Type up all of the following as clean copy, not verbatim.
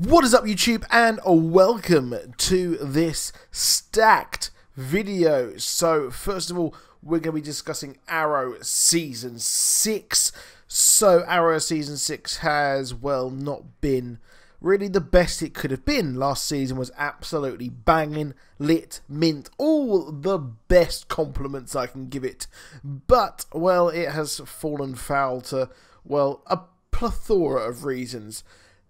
What is up, YouTube, and welcome to this stacked video. So first of all, we're going to be discussing Arrow Season 6. So Arrow Season 6 has, well, not been really the best it could have been. Last season was absolutely banging, lit, mint, all the best compliments I can give it. But, well, it has fallen foul to, well, a plethora of reasons.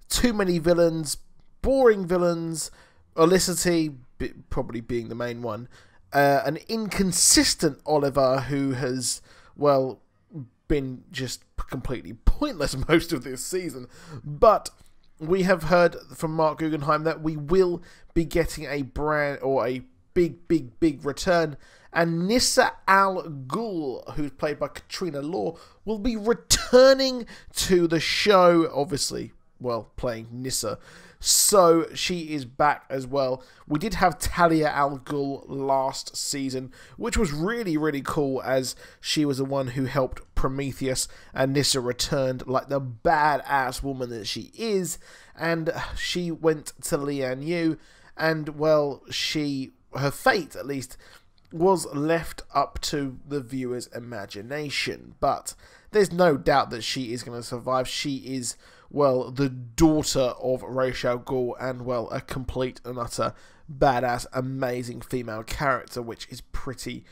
Too many villains, boring villains, Olicity probably being the main one, an inconsistent Oliver who has, well, been just completely pointless most of this season. But we have heard from Mark Guggenheim that we will be getting a big return, and Nyssa Al Ghul, who's played by Katrina Law, will be returning to the show, obviously, well, playing Nyssa. So she is back as well. We did have Talia Al Ghul last season, which was really cool, as she was the one who helped Prometheus, and Nyssa returned like the badass woman that she is, and she went to Lian Yu, and, well, her fate, at least, was left up to the viewer's imagination. But there's no doubt that she is going to survive. She is, well, the daughter of Ra's al Ghul, and, well, a complete and utter badass, amazing female character, which is pretty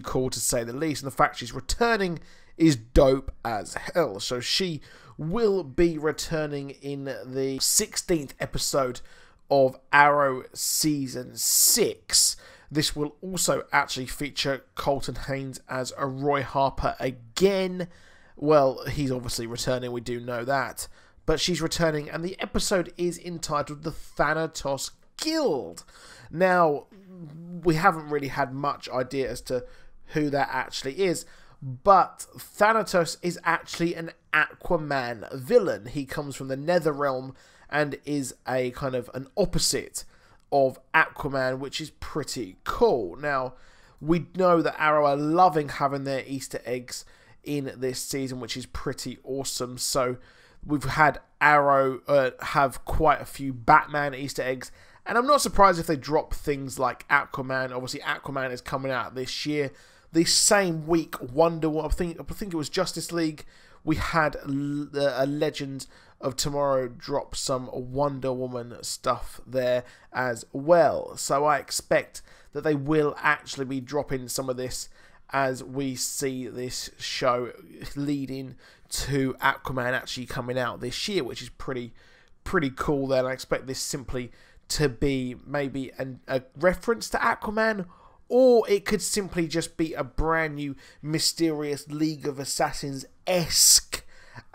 cool to say the least. And the fact she's returning is dope as hell. So she will be returning in the 16th episode of Arrow Season 6. This will also actually feature Colton Haynes as a Roy Harper again. Well, he's obviously returning, we do know that. But she's returning, and the episode is entitled The Thanatos Guild. Now, we haven't really had much idea as to who that actually is, but Thanatos is actually an Aquaman villain. He comes from the Netherrealm and is a kind of an opposite of Aquaman, which is pretty cool. Now, we know that Arrow are loving having their Easter eggs in this season, which is pretty awesome. So we've had Arrow have quite a few Batman Easter eggs, and I'm not surprised if they drop things like Aquaman. Obviously, Aquaman is coming out this year. The same week, Wonder Woman, I think it was Justice League, we had a Legend of Tomorrow drop some Wonder Woman stuff there as well. So I expect that they will actually be dropping some of this as we see this show leading to Aquaman actually coming out this year, which is pretty cool there. And I expect this simply to be maybe a reference to Aquaman, or it could simply just be a brand new mysterious League of Assassins-esque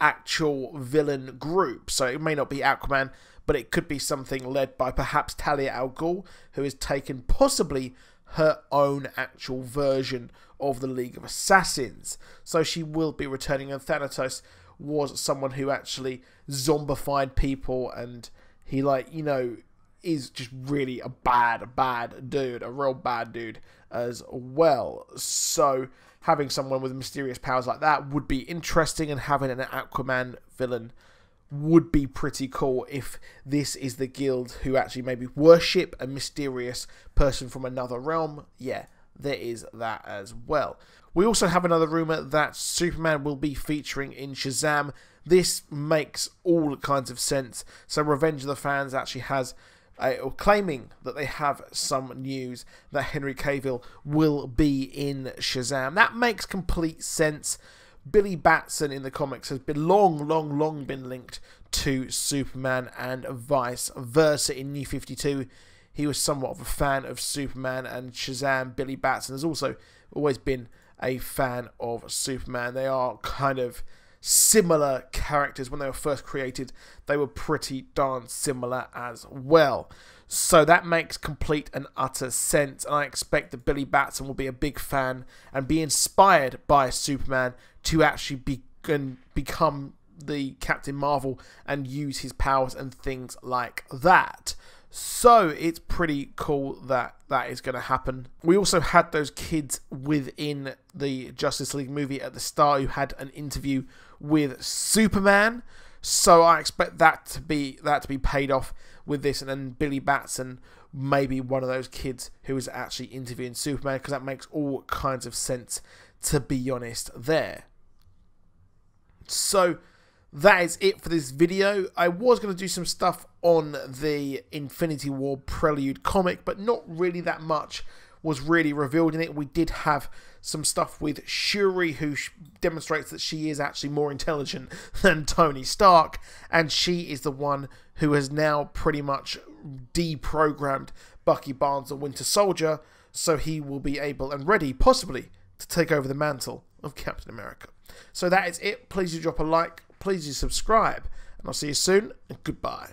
actual villain group. So it may not be Aquaman, but it could be something led by perhaps Talia Al Ghul, who has taken possibly her own actual version of the League of Assassins. So she will be returning, and Thanatos was someone who actually zombified people, and he, like, you know, is just really a bad dude, a real bad dude as well. So having someone with mysterious powers like that would be interesting, and having an Aquaman villain would be pretty cool if this is the guild who actually maybe worship a mysterious person from another realm. Yeah, there is that as well. We also have another rumour that Superman will be featuring in Shazam. This makes all kinds of sense. So Revenge of the Fans actually has claiming that they have some news that Henry Cavill will be in Shazam. That makes complete sense. Billy Batson in the comics has been long been linked to Superman, and vice versa. In New 52, he was somewhat of a fan of Superman, and Shazam, Billy Batson has also always been a fan of Superman. They are kind of similar characters. When they were first created, they were pretty darn similar as well. So that makes complete and utter sense, and I expect that Billy Batson will be a big fan and be inspired by Superman to actually become the Captain Marvel and use his powers and things like that. So it's pretty cool that that is going to happen. We also had those kids within the Justice League movie at the start who had an interview with Superman. So I expect that to be paid off with this, and then Billy Batson, maybe one of those kids who is actually interviewing Superman, because that makes all kinds of sense, to be honest, there. So that is it for this video. I was going to do some stuff on the Infinity War Prelude comic, but not really that much was really revealed in it. We did have some stuff with Shuri, who demonstrates that she is actually more intelligent than Tony Stark, and she is the one who has now pretty much deprogrammed Bucky Barnes, the Winter Soldier, so he will be able and ready, possibly, to take over the mantle of Captain America. So that is it. Please do drop a like, please do subscribe, and I'll see you soon, and goodbye.